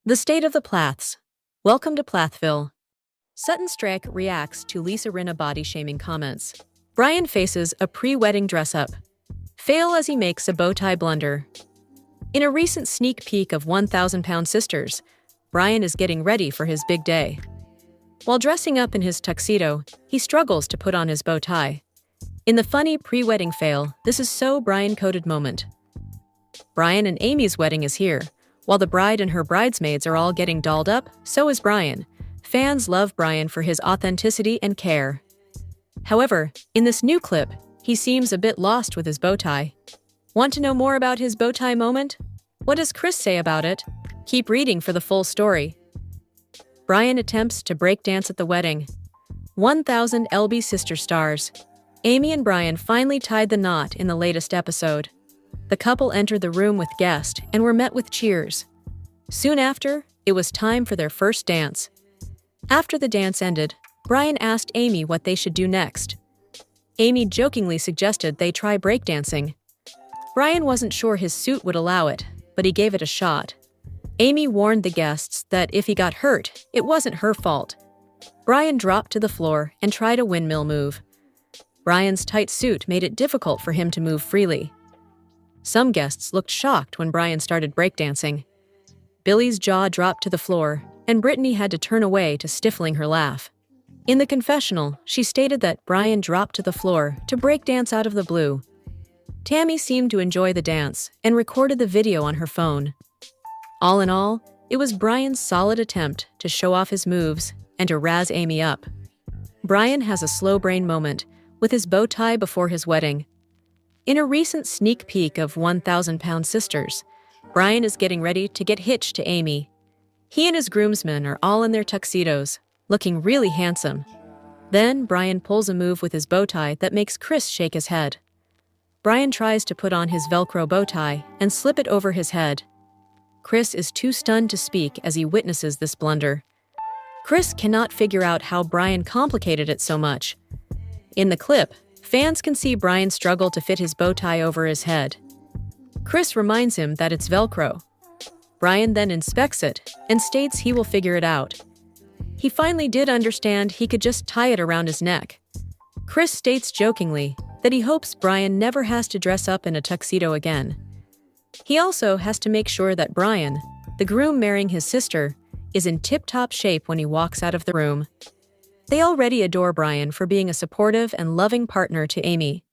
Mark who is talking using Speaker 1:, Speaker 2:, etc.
Speaker 1: The state of the Plaths. Welcome to Plathville. Sutton Stracke reacts to Lisa Rinna body-shaming comments. Brian faces a pre-wedding dress-up. Fail as he makes a bow tie blunder. In a recent sneak peek of 1,000-pound sisters, Brian is getting ready for his big day. While dressing up in his tuxedo, he struggles to put on his bow tie. In the funny pre-wedding fail, this is so Brian-coded moment. Brian and Amy's wedding is here. While the bride and her bridesmaids are all getting dolled up, so is Brian. Fans love Brian for his authenticity and care. However, in this new clip, he seems a bit lost with his bow tie. Want to know more about his bow tie moment? What does Chris say about it? Keep reading for the full story. Brian attempts to break dance at the wedding. 1,000 LB sister stars. Amy and Brian finally tied the knot in the latest episode. The couple entered the room with guests and were met with cheers. Soon after, it was time for their first dance. After the dance ended, Brian asked Amy what they should do next. Amy jokingly suggested they try breakdancing. Brian wasn't sure his suit would allow it, but he gave it a shot. Amy warned the guests that if he got hurt, it wasn't her fault. Brian dropped to the floor and tried a windmill move. Brian's tight suit made it difficult for him to move freely. Some guests looked shocked when Brian started breakdancing. Billy's jaw dropped to the floor, and Brittany had to turn away to stifling her laugh. In the confessional, she stated that Brian dropped to the floor to breakdance out of the blue. Tammy seemed to enjoy the dance and recorded the video on her phone. All in all, it was Brian's solid attempt to show off his moves and to razz Amy up. Brian has a slow brain moment with his bow tie before his wedding. In a recent sneak peek of 1,000-pound sisters, Brian is getting ready to get hitched to Amy. He and his groomsmen are all in their tuxedos, looking really handsome. Then Brian pulls a move with his bow tie that makes Chris shake his head. Brian tries to put on his Velcro bow tie and slip it over his head. Chris is too stunned to speak as he witnesses this blunder. Chris cannot figure out how Brian complicated it so much. In the clip, fans can see Brian struggle to fit his bow tie over his head. Chris reminds him that it's Velcro. Brian then inspects it and states he will figure it out. He finally did understand he could just tie it around his neck. Chris states jokingly that he hopes Brian never has to dress up in a tuxedo again. He also has to make sure that Brian, the groom marrying his sister, is in tip-top shape when he walks out of the room. They already adore Brian for being a supportive and loving partner to Amy.